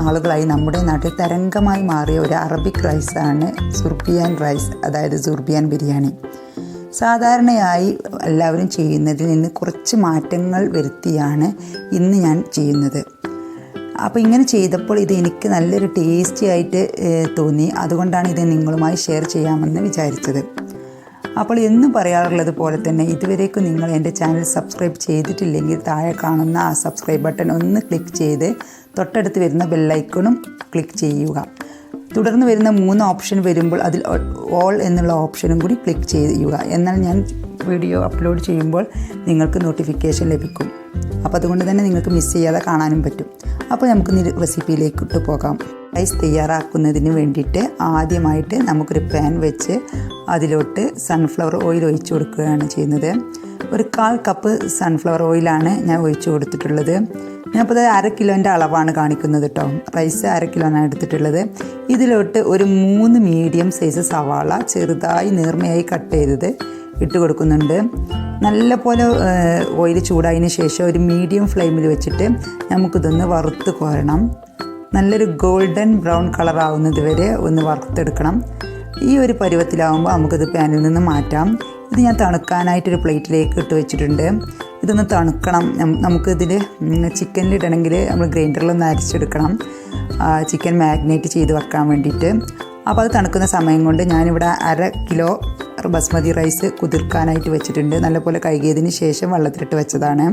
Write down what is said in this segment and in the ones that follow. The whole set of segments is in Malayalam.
നാളുകളായി നമ്മുടെ നാട്ടിൽ തരംഗമായി മാറിയ ഒരു അറബിക് റൈസാണ് സുർബിയാൻ റൈസ്, അതായത് സുർബിയാൻ ബിരിയാണി. സാധാരണയായി എല്ലാവരും ചെയ്യുന്നതിൽ നിന്ന് കുറച്ച് മാറ്റങ്ങൾ വരുത്തിയാണ് ഇന്ന് ഞാൻ ചെയ്യുന്നത്. അപ്പോൾ ഇങ്ങനെ ചെയ്തപ്പോൾ ഇത് എനിക്ക് നല്ലൊരു ടേസ്റ്റി ആയിട്ട് തോന്നി. അതുകൊണ്ടാണ് ഇത് നിങ്ങളുമായി ഷെയർ ചെയ്യാമെന്ന് വിചാരിച്ചത്. അപ്പോൾ എന്നും പറയാറുള്ളത് പോലെ തന്നെ ഇതുവരേക്കും നിങ്ങൾ എൻ്റെ ചാനൽ സബ്സ്ക്രൈബ് ചെയ്തിട്ടില്ലെങ്കിൽ താഴെ കാണുന്ന ആ സബ്സ്ക്രൈബ് ബട്ടൺ ഒന്ന് ക്ലിക്ക് ചെയ്ത് തൊട്ടടുത്ത് വരുന്ന ബെല്ലൈക്കണും ക്ലിക്ക് ചെയ്യുക. തുടർന്ന് വരുന്ന 3 ഓപ്ഷൻ വരുമ്പോൾ അതിൽ ഓൾ എന്നുള്ള ഓപ്ഷനും കൂടി ക്ലിക്ക് ചെയ്യുക. എന്നാൽ ഞാൻ വീഡിയോ അപ്ലോഡ് ചെയ്യുമ്പോൾ നിങ്ങൾക്ക് നോട്ടിഫിക്കേഷൻ ലഭിക്കും. അപ്പോൾ അതുകൊണ്ട് തന്നെ നിങ്ങൾക്ക് മിസ് ചെയ്യാതെ കാണാനും പറ്റും. അപ്പോൾ നമുക്ക് റെസിപ്പിയിലേക്ക് പോകാം. റൈസ് തയ്യാറാക്കുന്നതിന് വേണ്ടിയിട്ട് ആദ്യമായിട്ട് നമുക്കൊരു പാൻ വെച്ച് അതിലോട്ട് സൺഫ്ലവർ ഓയിൽ ഒഴിച്ചു കൊടുക്കുകയാണ് ചെയ്യുന്നത്. ഒരു 1/4 കപ്പ് സൺഫ്ലവർ ഓയിലാണ് ഞാൻ ഒഴിച്ചു കൊടുത്തിട്ടുള്ളത്. ഞാനിപ്പോൾ 1/2 കിലോൻ്റെ അളവാണ് കാണിക്കുന്നത് കേട്ടോ. റൈസ് 1/2 കിലോനാണ് എടുത്തിട്ടുള്ളത്. ഇതിലോട്ട് ഒരു 3 മീഡിയം സൈസ് സവാള ചെറുതായി നേർമയായി കട്ട് ചെയ്തത് ഇട്ട് കൊടുക്കുന്നുണ്ട്. നല്ലപോലെ ഓയിൽ ചൂടായതിന് ശേഷം ഒരു മീഡിയം ഫ്ലെയിമിൽ വെച്ചിട്ട് നമുക്കിതൊന്ന് വറുത്ത് കോരണം. നല്ലൊരു ഗോൾഡൻ ബ്രൗൺ കളർ ആവുന്നത് വരെ ഒന്ന് വറുത്തെടുക്കണം. ഈ ഒരു പരുവത്തിലാവുമ്പോൾ നമുക്കിത് പാനിൽ നിന്ന് മാറ്റാം. ഇത് ഞാൻ തണുക്കാനായിട്ടൊരു പ്ലേറ്റിലേക്ക് ഇട്ട് വെച്ചിട്ടുണ്ട്. ഇതൊന്ന് തണുക്കണം. നമുക്കിതിൽ ചിക്കനിലിടണമെങ്കിൽ നമ്മൾ ഗ്രൈൻഡറിലൊന്ന് അരച്ചെടുക്കണം, ചിക്കൻ മാഗ്നേറ്റ് ചെയ്ത് വെക്കാൻ വേണ്ടിയിട്ട്. അപ്പോൾ അത് തണുക്കുന്ന സമയം കൊണ്ട് ഞാനിവിടെ 1/2 കിലോ ബസ്മതി റൈസ് കുതിർക്കാനായിട്ട് വെച്ചിട്ടുണ്ട്. നല്ലപോലെ കഴുകിയതിന് ശേഷം വെള്ളത്തിലിട്ട് വെച്ചതാണ്.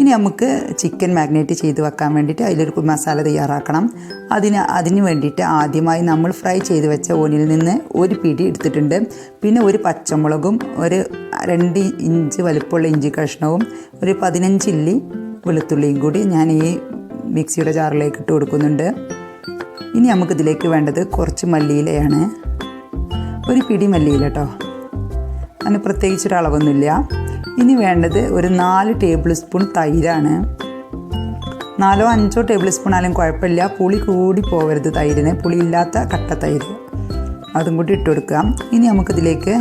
ഇനി നമുക്ക് ചിക്കൻ മാഗ്നേറ്റ് ചെയ്ത് വെക്കാൻ വേണ്ടിയിട്ട് അതിലൊരു മസാല തയ്യാറാക്കണം. അതിന് വേണ്ടിയിട്ട് ആദ്യമായി നമ്മൾ ഫ്രൈ ചെയ്ത് വെച്ച ഓനിൽ നിന്ന് ഒരു പിടി എടുത്തിട്ടുണ്ട്. പിന്നെ ഒരു പച്ചമുളകും ഒരു 2 ഇഞ്ച് വലുപ്പമുള്ള ഇഞ്ചി കഷ്ണവും ഒരു 15 ഇല്ലി വെളുത്തുള്ളിയും കൂടി ഞാൻ ഈ മിക്സിയുടെ ജാറിലേക്ക് ഇട്ട് കൊടുക്കുന്നുണ്ട്. ഇനി നമുക്കിതിലേക്ക് വേണ്ടത് കുറച്ച് മല്ലിയിലയാണ്. ഒരു പിടി മല്ലിയില കേട്ടോ, അങ്ങനെ പ്രത്യേകിച്ചൊരളവൊന്നുമില്ല. ഇനി വേണ്ടത് ഒരു 4 ടേബിൾ സ്പൂൺ തൈരാണ്. 4-5 ടേബിൾ സ്പൂൺ ആയാലും കുഴപ്പമില്ല. പുളി കൂടി പോകരുത് തൈരിന്, പുളിയില്ലാത്ത കട്ട തൈര്, അതും കൂടി ഇട്ട് കൊടുക്കുക. ഇനി നമുക്കിതിലേക്ക്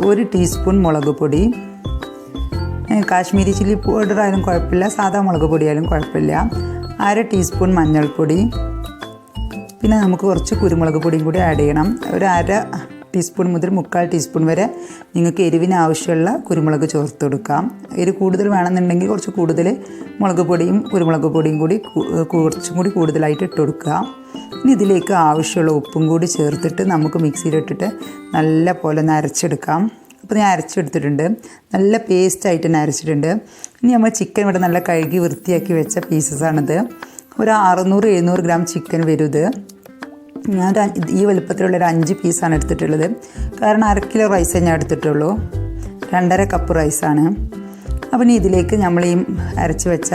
1 ടീസ്പൂൺ മുളക് പൊടി, കാശ്മീരി ചില്ലി പൗഡർ ആയാലും കുഴപ്പമില്ല, സാധാ മുളക് പൊടിയായാലും കുഴപ്പമില്ല. 1/2 ടീസ്പൂൺ മഞ്ഞൾപ്പൊടി, പിന്നെ നമുക്ക് കുറച്ച് കുരുമുളക് പൊടിയും കൂടി ആഡ് ചെയ്യണം. ഒരു 1/2 ടീസ്പൂൺ മുതൽ 1/4 ടീസ്പൂൺ വരെ നിങ്ങൾക്ക് എരിവിന് ആവശ്യമുള്ള കുരുമുളക് ചേർത്ത് കൊടുക്കാം. എരിവ് കൂടുതൽ വേണമെന്നുണ്ടെങ്കിൽ കുറച്ച് കൂടുതൽ മുളക് പൊടിയും കുരുമുളക് പൊടിയും കൂടി കുറച്ചും കൂടി കൂടുതലായിട്ട് ഇട്ട് കൊടുക്കുക. ഇനി ഇതിലേക്ക് ആവശ്യമുള്ള ഉപ്പും കൂടി ചേർത്തിട്ട് നമുക്ക് മിക്സിയിലിട്ടിട്ട് നല്ല പോലെ ഒന്ന് അരച്ചെടുക്കാം. അപ്പോൾ ഞാൻ അരച്ചെടുത്തിട്ടുണ്ട്, നല്ല പേസ്റ്റായിട്ട് തന്നെ അരച്ചിട്ടുണ്ട്. ഇനി നമ്മൾ ചിക്കൻ ഇവിടെ നല്ല കഴുകി വൃത്തിയാക്കി വെച്ച പീസസാണിത്. ഒരു 600-700 ഗ്രാം ചിക്കൻ വരും ഇത്. ഞാൻ ഈ വലുപ്പത്തിലുള്ള ഒരു 5 പീസാണ് എടുത്തിട്ടുള്ളത്. കാരണം 1/2 കിലോ റൈസേ ഞാൻ എടുത്തിട്ടുള്ളൂ. 2.5 കപ്പ് റൈസാണ്. അപ്പം ഇനി ഇതിലേക്ക് നമ്മൾ ഈ അരച്ച് വെച്ച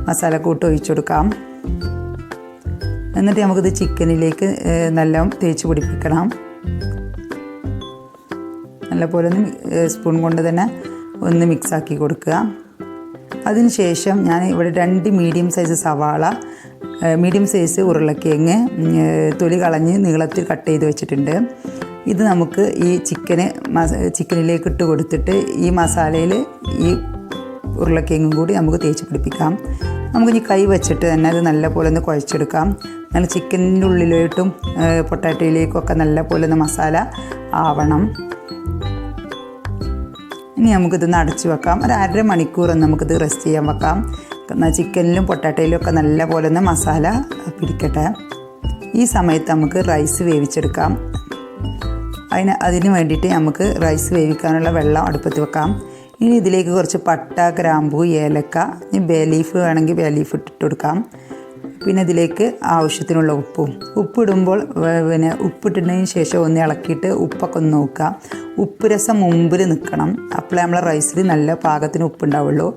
മസാലക്കൂട്ട് ഒഴിച്ചു കൊടുക്കാം. എന്നിട്ട് നമുക്കിത് ചിക്കനിലേക്ക് നല്ല തേച്ച് പിടിപ്പിക്കണം. നല്ലപോലെ ഒന്ന് സ്പൂൺ കൊണ്ട് തന്നെ ഒന്ന് മിക്സാക്കി കൊടുക്കുക. അതിനുശേഷം ഞാൻ ഇവിടെ 2 മീഡിയം സൈസ് സവാള, മീഡിയം സൈസ് ഉരുളക്കിഴങ്ങ് തൊലി കളഞ്ഞ് നീളത്തിൽ കട്ട് ചെയ്ത് വെച്ചിട്ടുണ്ട്. ഇത് നമുക്ക് ഈ ചിക്കനിലേക്ക് ഇട്ട് കൊടുത്തിട്ട് ഈ മസാലയിൽ ഈ ഉരുളക്കിഴങ്ങും കൂടി നമുക്ക് തേച്ച് പിടിപ്പിക്കാം. നമുക്കിനി കൈ വെച്ചിട്ട് തന്നെ അത് നല്ലപോലെ ഒന്ന് കുഴച്ചെടുക്കാം. നല്ല ചിക്കനിൻ്റെ ഉള്ളിലോട്ടും പൊട്ടാറ്റോയിലേക്കൊക്കെ നല്ലപോലെ ഒന്ന് മസാല ആവണം. ഇനി നമുക്കിതൊന്ന് അടച്ച് വെക്കാം. ഒരു 1/2 മണിക്കൂർ നമുക്കിത് റെസ്റ്റ് ചെയ്യാൻ വെക്കാം. ചിക്കനിലും പൊട്ടാറ്റോയിലും ഒക്കെ നല്ല പോലെ ഒന്ന് മസാല പിടിക്കട്ടെ. ഈ സമയത്ത് നമുക്ക് റൈസ് വേവിച്ചെടുക്കാം. അതിന് വേണ്ടിയിട്ട് നമുക്ക് റൈസ് വേവിക്കാനുള്ള വെള്ളം അടുപ്പത്ത് വെക്കാം. ഇനി ഇതിലേക്ക് കുറച്ച് പട്ട, ഗ്രാമ്പൂ, ഏലക്ക, ഇനി ബേ ലീഫ് വേണമെങ്കിൽ ബേ ലീഫ് ഇട്ടിട്ട് കൊടുക്കാം. പിന്നെ ഇതിലേക്ക് ആവശ്യത്തിനുള്ള ഉപ്പിടുമ്പോൾ പിന്നെ ഉപ്പിട്ടതിന് ശേഷം ഒന്ന് ഇളക്കിയിട്ട് ഉപ്പൊക്കെ ഒന്ന് നോക്കുക. ഉപ്പ് രസം മുമ്പിൽ നിൽക്കണം. അപ്പോഴേ നമ്മളെ റൈസിൽ നല്ല പാകത്തിന് ഉപ്പുണ്ടാവുള്ളൂ.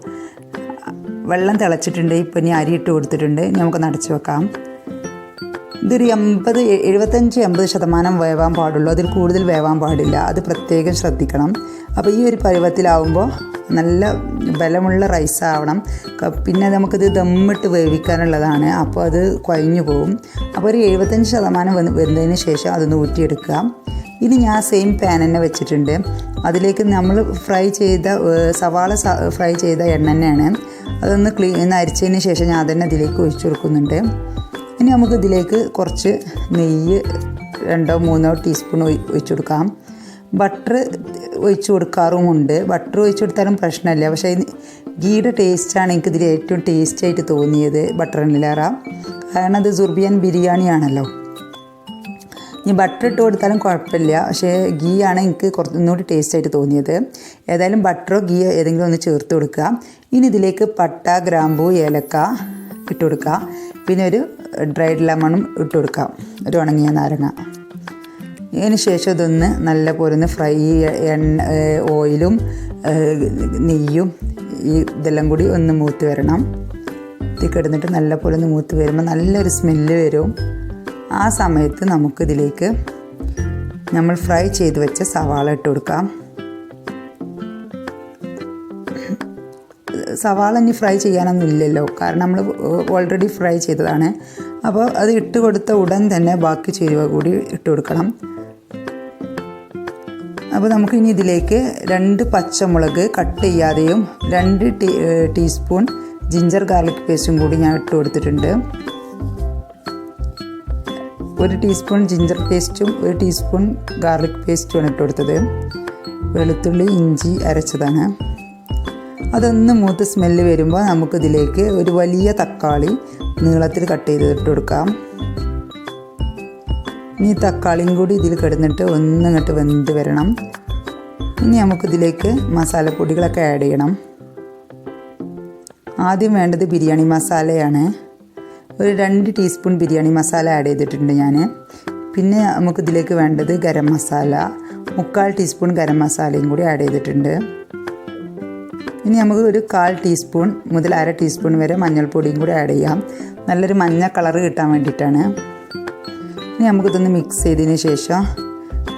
വെള്ളം തിളച്ചിട്ടുണ്ട്. ഇപ്പം ഇനി അരി ഇട്ട് കൊടുത്തിട്ടുണ്ട്. ഇനി നമുക്ക് അടച്ച് വെക്കാം. ഇതൊരു 75-80% വേവാൻ പാടുള്ളൂ. അതിൽ കൂടുതൽ വേവാൻ പാടില്ല. അത് പ്രത്യേകം ശ്രദ്ധിക്കണം. അപ്പോൾ ഈ ഒരു പരുവത്തിലാവുമ്പോൾ നല്ല ബലമുള്ള റൈസ് ആവണം. പിന്നെ നമുക്കിത് ദമ്മിട്ട് വേവിക്കാനുള്ളതാണ്. അപ്പോൾ അത് കുഴഞ്ഞു പോകും. അപ്പോൾ ഒരു 75% വെന്തതിന് ശേഷം അതൊന്ന് ഊറ്റിയെടുക്കുക. ഇനി ഞാൻ സെയിം പാൻ തന്നെ വെച്ചിട്ടുണ്ട്. അതിലേക്ക് നമ്മൾ സവാള ഫ്രൈ ചെയ്ത എണ്ണ തന്നെയാണ്. അതൊന്ന് അരിച്ചതിന് ശേഷം ഞാൻ അതന്നെ അതിലേക്ക് ഒഴിച്ചു കൊടുക്കുന്നുണ്ട്. ഇനി ഇനി നമുക്ക് ഇതിലേക്ക് കുറച്ച് നെയ്യ് 2-3 ടീസ്പൂൺ ഒഴിച്ചു കൊടുക്കാം. ബട്ടർ ഒഴിച്ചു കൊടുക്കാറുമുണ്ട്. ബട്ടർ ഒഴിച്ചു കൊടുത്താലും പ്രശ്നമില്ല. പക്ഷേ ഗീയുടെ ടേസ്റ്റാണ് എനിക്ക് ഇതിൽ ഏറ്റവും ടേസ്റ്റായിട്ട് തോന്നിയത് ബട്ടറിനിലേറെ. കാരണം അത് സുർബിയൻ ബിരിയാണിയാണല്ലോ. ഇനി ബട്ടർ ഇട്ട് കൊടുത്താലും കുഴപ്പമില്ല. പക്ഷേ ഗീ ആണ് എനിക്ക് കുറച്ചുകൂടി ടേസ്റ്റായിട്ട് തോന്നിയത്. ഏതായാലും ബട്ടറോ ഗീയോ ഏതെങ്കിലും ഒന്ന് ചേർത്ത് കൊടുക്കുക. ഇനി ഇതിലേക്ക് പട്ട, ഗ്രാമ്പൂ, ഏലക്ക ഇട്ട് കൊടുക്കുക. പിന്നെ ഒരു ഡ്രൈഡ് ലെമണും ഇട്ട് കൊടുക്കാം, ഒരു ഉണങ്ങിയ നാരങ്ങ. ഇതിന് ശേഷം ഇതൊന്ന് നല്ല പോലെ ഒന്ന് ഫ്രൈ ഓയിലും നെയ്യും ഇതെല്ലാം കൂടി ഒന്ന് മൂത്ത് വരണം. ഇത് കിടന്നിട്ട് നല്ല പോലെ ഒന്ന് മൂത്ത് വരുമ്പോൾ നല്ലൊരു സ്മെല്ല് വരും. ആ സമയത്ത് നമുക്കിതിലേക്ക് നമ്മൾ ഫ്രൈ ചെയ്ത് വെച്ച സവാള ഇട്ട് കൊടുക്കാം. സവാള ഇനി ഫ്രൈ ചെയ്യാനൊന്നും ഇല്ലല്ലോ, കാരണം നമ്മൾ ഓൾറെഡി ഫ്രൈ ചെയ്തതാണ്. അപ്പോൾ അത് ഇട്ട് കൊടുത്ത ഉടൻ തന്നെ ബാക്കി ചേരുവ കൂടി ഇട്ട് കൊടുക്കണം. അപ്പോൾ നമുക്കിനി ഇതിലേക്ക് 2 പച്ചമുളക് കട്ട് ചെയ്യാതെയും 2 ടീസ്പൂൺ ജിഞ്ചർ ഗാർലിക് പേസ്റ്റും കൂടി ഞാൻ ഇട്ട് കൊടുത്തിട്ടുണ്ട്. 1 ടീസ്പൂൺ ജിഞ്ചർ പേസ്റ്റും 1 ടീസ്പൂൺ ഗാർലിക് പേസ്റ്റുമാണ് ഇട്ട് കൊടുത്തത്. വെളുത്തുള്ളി ഇഞ്ചി അരച്ചതാണ്. അതൊന്ന് മൂത്ത് സ്മെല്ല് വരുമ്പോൾ നമുക്കിതിലേക്ക് ഒരു വലിയ തക്കാളി നീളത്തിൽ കട്ട് ചെയ്ത് ഇട്ട് കൊടുക്കാം. ഇനി തക്കാളിയും കൂടി ഇതിൽ കിടന്നിട്ട് ഒന്നിങ്ങോട്ട് വെന്ത് വരണം. ഇനി നമുക്കിതിലേക്ക് മസാലപ്പൊടികളൊക്കെ ആഡ് ചെയ്യണം. ആദ്യം വേണ്ടത് ബിരിയാണി മസാലയാണ്. ഒരു 2 ടീസ്പൂൺ ബിരിയാണി മസാല ആഡ് ചെയ്തിട്ടുണ്ട് ഞാൻ. പിന്നെ നമുക്കിതിലേക്ക് വേണ്ടത് ഗരം മസാല, 3/4 ടീസ്പൂൺ ഗരം മസാലയും കൂടി ആഡ് ചെയ്തിട്ടുണ്ട്. ഇനി നമുക്ക് ഒരു 1/4 ടീസ്പൂൺ മുതൽ 1/2 ടീസ്പൂൺ വരെ മഞ്ഞൾപ്പൊടിയും കൂടി ആഡ് ചെയ്യാം. നല്ലൊരു മഞ്ഞ കളറ് കിട്ടാൻ വേണ്ടിയിട്ടാണ്. ഇനി നമുക്കിതൊന്ന് മിക്സ് ചെയ്തതിന് ശേഷം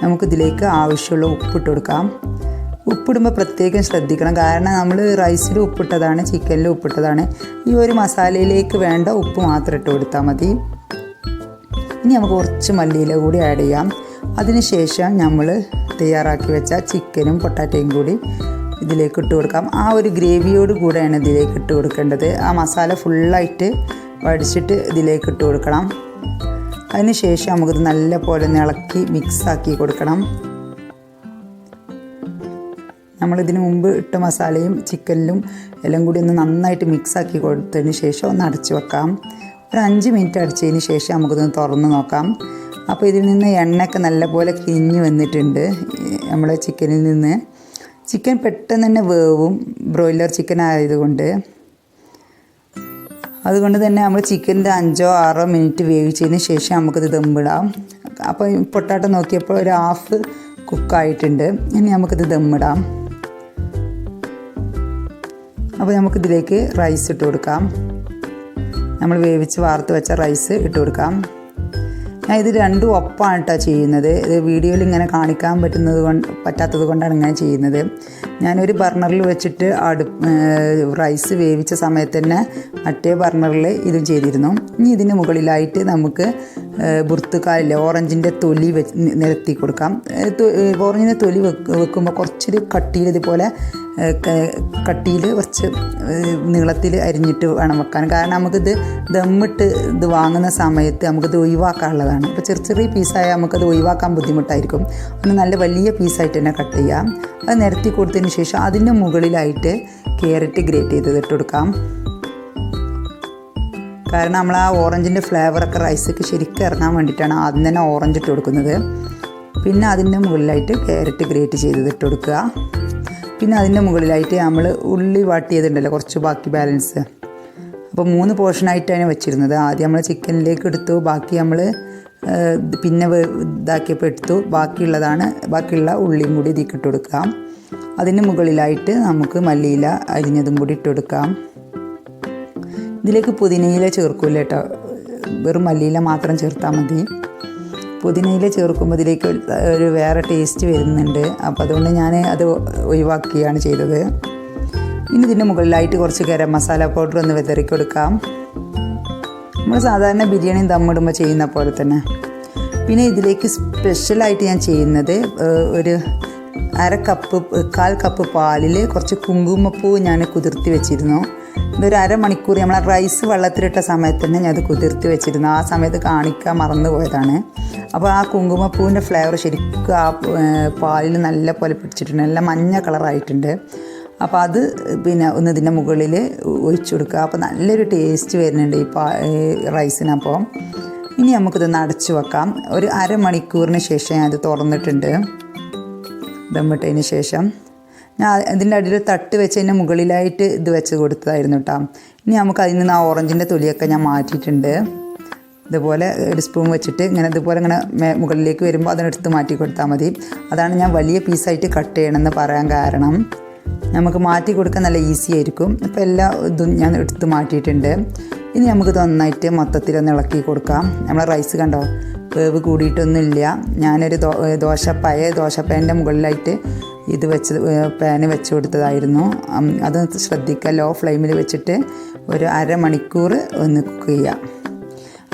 നമുക്കിതിലേക്ക് ആവശ്യമുള്ള ഉപ്പിട്ട് കൊടുക്കാം. ഉപ്പിടുമ്പോൾ പ്രത്യേകം ശ്രദ്ധിക്കണം, കാരണം നമ്മൾ റൈസിൽ ഉപ്പിട്ടതാണ്, ചിക്കനിൽ ഉപ്പിട്ടതാണ്. ഈ ഒരു മസാലയിലേക്ക് വേണ്ട ഉപ്പ് മാത്രം ഇട്ട് കൊടുത്താൽ മതി. ഇനി നമുക്ക് കുറച്ച് മല്ലിയില കൂടി ആഡ് ചെയ്യാം. അതിനുശേഷം നമ്മൾ തയ്യാറാക്കി വെച്ച ചിക്കനും പൊട്ടാറ്റയും കൂടി ഇതിലേക്ക് ഇട്ട് കൊടുക്കാം. ആ ഒരു ഗ്രേവിയോട് കൂടെയാണ് ഇതിലേക്ക് ഇട്ട് കൊടുക്കേണ്ടത്. ആ മസാല ഫുള്ളായിട്ട് വടിച്ചിട്ട് ഇതിലേക്ക് ഇട്ട് കൊടുക്കണം. അതിന് ശേഷം നമുക്കിത് നല്ല പോലെ ഇളക്കി മിക്സാക്കി കൊടുക്കണം. നമ്മളിതിന് മുമ്പ് ഇട്ട മസാലയും ചിക്കനിലും എല്ലാം കൂടി ഒന്ന് നന്നായിട്ട് മിക്സാക്കി കൊടുത്തതിന് ശേഷം ഒന്ന് അടച്ച് വെക്കാം. ഒരു 5 മിനിറ്റ് അടിച്ചതിന് ശേഷം നമുക്കിതൊന്ന് തുറന്ന് നോക്കാം. അപ്പോൾ ഇതിൽ നിന്ന് എണ്ണയൊക്കെ നല്ലപോലെ കിഞ്ഞ് വന്നിട്ടുണ്ട് നമ്മളെ ചിക്കനിൽ നിന്ന്. ചിക്കൻ പെട്ടെന്ന് തന്നെ വേവും, ബ്രോയിലർ ചിക്കൻ ആയതുകൊണ്ട്. അതുകൊണ്ട് തന്നെ നമ്മൾ ചിക്കൻ്റെ 5-6 മിനിറ്റ് വേവിച്ചതിന് ശേഷം നമുക്കിത് ദമ്മിടാം. അപ്പോൾ പൊട്ടാറ്റോ നോക്കിയപ്പോൾ ഒരു ഹാഫ് കുക്കായിട്ടുണ്ട്. ഇനി നമുക്കിത് ദമ്മിടാം. അപ്പോൾ നമുക്കിതിലേക്ക് റൈസ് ഇട്ട് കൊടുക്കാം. നമ്മൾ വേവിച്ച് വാർത്ത് വെച്ച റൈസ് ഇട്ട് കൊടുക്കാം. ഞാൻ ഇത് രണ്ടും ഒപ്പമാണ് കേട്ടോ ചെയ്യുന്നത്. ഇത് വീഡിയോയിൽ ഇങ്ങനെ കാണിക്കാൻ പറ്റാത്തത് കൊണ്ടാണ് ഇങ്ങനെ ചെയ്യുന്നത്. ഞാനൊരു ബർണറിൽ വെച്ചിട്ട് റൈസ് വേവിച്ച സമയത്ത് തന്നെ മറ്റേ ബർണറിൽ ഇതും ചെയ്തിരുന്നു. ഇനി ഇതിന് മുകളിലായിട്ട് നമുക്ക് ബുർത്തുക്കാലില്ലേ, ഓറഞ്ചിൻ്റെ തൊലി നിരത്തി കൊടുക്കാം. ഓറഞ്ചിൻ്റെ തൊലി വെക്കുമ്പോൾ കുറച്ചൊരു കട്ടിയിൽ ഇതുപോലെ കട്ടിയിൽ കുറച്ച് നീളത്തിൽ അരിഞ്ഞിട്ട് വേണം വെക്കാൻ. കാരണം നമുക്കിത് ദമ്മിട്ട് ഇത് വാങ്ങുന്ന സമയത്ത് നമുക്കിത് ഒഴിവാക്കാനുള്ളതാണ്. അപ്പോൾ ചെറിയ പീസായാൽ നമുക്കത് ഒഴിവാക്കാൻ ബുദ്ധിമുട്ടായിരിക്കും. ഒന്ന് നല്ല വലിയ പീസായിട്ട് തന്നെ കട്ട് ചെയ്യാം. അത് നിരത്തി കൊടുത്തതിന് ശേഷം അതിൻ്റെ മുകളിലായിട്ട് ക്യാരറ്റ് ഗ്രേറ്റ് ചെയ്ത് ഇട്ട് കൊടുക്കാം. കാരണം നമ്മൾ ആ ഓറഞ്ചിൻ്റെ ഫ്ലേവറൊക്കെ റൈസിലേക്ക് ശരിക്കും ഇറങ്ങാൻ വേണ്ടിയിട്ടാണ് ആദ്യം തന്നെ ഓറഞ്ച് ഇട്ട് കൊടുക്കുന്നത്. പിന്നെ അതിൻ്റെ മുകളിലായിട്ട് ക്യാരറ്റ് ഗ്രേറ്റ് ചെയ്ത് ഇട്ട് കൊടുക്കുക. പിന്നെ അതിൻ്റെ മുകളിലായിട്ട് നമ്മൾ ഉള്ളി വാട്ടിയതുണ്ടല്ലോ കുറച്ച് ബാക്കി ബാലൻസ്, അപ്പോൾ 3 പോർഷനായിട്ടാണ് വെച്ചിരുന്നത്. ആദ്യം നമ്മൾ ചിക്കനിലേക്ക് എടുത്തു, ബാക്കി നമ്മൾ പിന്നെ ഇതാക്കിയപ്പോൾ എടുത്തു, ബാക്കിയുള്ള ഉള്ളിയും കൂടി ഇതിലേക്ക് ഇട്ട് കൊടുക്കാം. അതിന് മുകളിലായിട്ട് നമുക്ക് മല്ലിയില അരിഞ്ഞതും കൂടി ഇട്ട് കൊടുക്കാം. ഇതിലേക്ക് പുതിനയില ചേർക്കില്ല കേട്ടോ, വെറും മല്ലിയില മാത്രം ചേർത്താൽ മതി. പുതിനയില ചേർക്കുമ്പോൾ ഇതിലേക്ക് ഒരു വേറെ ടേസ്റ്റ് വരുന്നുണ്ട്. അപ്പോൾ അതുകൊണ്ട് ഞാൻ അത് ഒഴിവാക്കിയാണ് ചെയ്തത്. ഇനി ഇതിൻ്റെ മുകളിലായിട്ട് കുറച്ച് ഗരം മസാല പൗഡർ ഒന്ന് വിതറി കൊടുക്കാം. നമ്മൾ സാധാരണ ബിരിയാണി ദമ്മിടുമ്പോൾ ചെയ്യുന്ന പോലെ തന്നെ. പിന്നെ ഇതിലേക്ക് സ്പെഷ്യലായിട്ട് ഞാൻ ചെയ്യുന്നത് ഒരു 1/4 കപ്പ് പാലിൽ കുറച്ച് കുങ്കുമപ്പൂ ഞാൻ കുതിർത്തി വെച്ചിരുന്നു. ഇതൊരു അരമണിക്കൂർ നമ്മൾ റൈസ് വെള്ളത്തിലിട്ട സമയത്ത് തന്നെ ഞാൻ അത് കുതിർത്തി വെച്ചിരുന്നു. ആ സമയത്ത് കാണിക്കാൻ മറന്നു പോയതാണ്. അപ്പോൾ ആ കുങ്കുമപ്പൂവിൻ്റെ ഫ്ലേവർ ശരിക്കും ആ പാലിൽ നല്ല പോലെ പിടിച്ചിട്ടുണ്ട്, നല്ല മഞ്ഞ കളറായിട്ടുണ്ട്. അപ്പോൾ അത് പിന്നെ ഒന്ന് ഇതിൻ്റെ മുകളിൽ ഒഴിച്ചു കൊടുക്കുക. അപ്പോൾ നല്ലൊരു ടേസ്റ്റ് വരുന്നുണ്ട് ഈ റൈസിനപ്പോൾ. ഇനി നമുക്കിതൊന്ന് അടച്ചു വെക്കാം. ഒരു അരമണിക്കൂറിന് ശേഷം ഞാൻ അത് തുറന്നിട്ടുണ്ട്. ദമ്മിട്ടതിന് ശേഷം ഞാൻ ഇതിൻ്റെ അടിയിൽ തട്ട് വെച്ചതിൻ്റെ മുകളിലായിട്ട് ഇത് വെച്ച് കൊടുത്തതായിരുന്നു കേട്ടോ. ഇനി നമുക്ക് അതിൽ നിന്ന് ആ ഓറഞ്ചിൻ്റെ തൊലിയൊക്കെ ഞാൻ മാറ്റിയിട്ടുണ്ട്. ഇതുപോലെ ഒരു സ്പൂൺ വെച്ചിട്ട് ഇതുപോലെ മുകളിലേക്ക് വരുമ്പോൾ അതിനെടുത്ത് മാറ്റി കൊടുത്താൽ മതി. അതാണ് ഞാൻ വലിയ പീസായിട്ട് കട്ട് ചെയ്യണമെന്ന് പറയാൻ കാരണം. നമുക്ക് മാറ്റി കൊടുക്കാൻ നല്ല ഈസി ആയിരിക്കും. ഇപ്പോൾ എല്ലാ ഇതും ഞാൻ എടുത്ത് മാറ്റിയിട്ടുണ്ട്. ഇനി നമുക്ക് നന്നായിട്ട് മൊത്തത്തിലൊന്ന് ഇളക്കി കൊടുക്കാം. നമ്മളെ റൈസ് കണ്ടോ, വേവ് കൂടിയിട്ടൊന്നുമില്ല. ഞാനൊരു പഴയ ദോശപ്പാൻ്റെ മുകളിലായിട്ട് ഇത് പാന് വെച്ച് കൊടുത്തതായിരുന്നു. അത് ശ്രദ്ധിക്കുക, ലോ ഫ്ലെയിമിൽ വെച്ചിട്ട് ഒരു അരമണിക്കൂർ ഒന്ന് കുക്ക് ചെയ്യുക.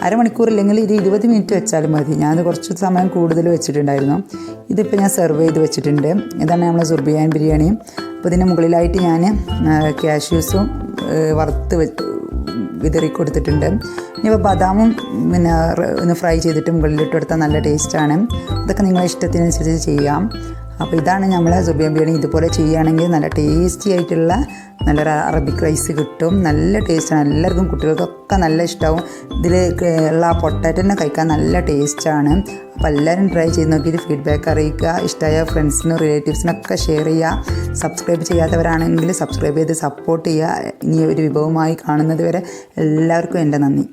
അരമണിക്കൂറില്ലെങ്കിൽ ഒരു 20 മിനിറ്റ് വെച്ചാലും മതി. ഞാനത് കുറച്ച് സമയം കൂടുതൽ വെച്ചിട്ടുണ്ടായിരുന്നു. ഇതിപ്പോൾ ഞാൻ സെർവ് ചെയ്ത് വെച്ചിട്ടുണ്ട്. ഇതാണ് നമ്മളെ സുർബിയാൻ ബിരിയാണി. അപ്പോൾ ഇതിൻ്റെ മുകളിലായിട്ട് ഞാൻ കാഷ്യൂസും വറുത്ത് വിതറി കൊടുത്തിട്ടുണ്ട്. ഇനിയിപ്പോൾ ബദാമും പിന്നെ ഒന്ന് ഫ്രൈ ചെയ്തിട്ട് മുകളിലിട്ട് കൊടുത്താൽ നല്ല ടേസ്റ്റാണ്. അതൊക്കെ നിങ്ങളുടെ ഇഷ്ടത്തിനനുസരിച്ച് ചെയ്യാം. അപ്പോൾ ഇതാണ് നമ്മളെ സുർബിയാൻ ബിരിയാണി. ഇതുപോലെ ചെയ്യുകയാണെങ്കിൽ നല്ല ടേസ്റ്റി ആയിട്ടുള്ള നല്ലൊരു അറബിക് റൈസ് കിട്ടും. നല്ല ടേസ്റ്റാണ്. എല്ലാവർക്കും കുട്ടികൾക്കൊക്കെ നല്ല ഇഷ്ടമാവും. ഇതിൽ ഉള്ള പൊട്ടാറ്റോനെ കഴിക്കാൻ നല്ല ടേസ്റ്റാണ്. അപ്പോൾ എല്ലാവരും ട്രൈ ചെയ്ത് നോക്കിയിട്ട് ഫീഡ്ബാക്ക് അറിയിക്കുക. ഇഷ്ടമായ ഫ്രണ്ട്സിനും റിലേറ്റീവ്സിനൊക്കെ ഷെയർ ചെയ്യുക. സബ്സ്ക്രൈബ് ചെയ്യാത്തവരാണെങ്കിൽ സബ്സ്ക്രൈബ് ചെയ്ത് സപ്പോർട്ട് ചെയ്യുക. ഇനി ഒരു വിഭവമായി കാണുന്നത് വരെ എല്ലാവർക്കും എൻ്റെ നന്ദി.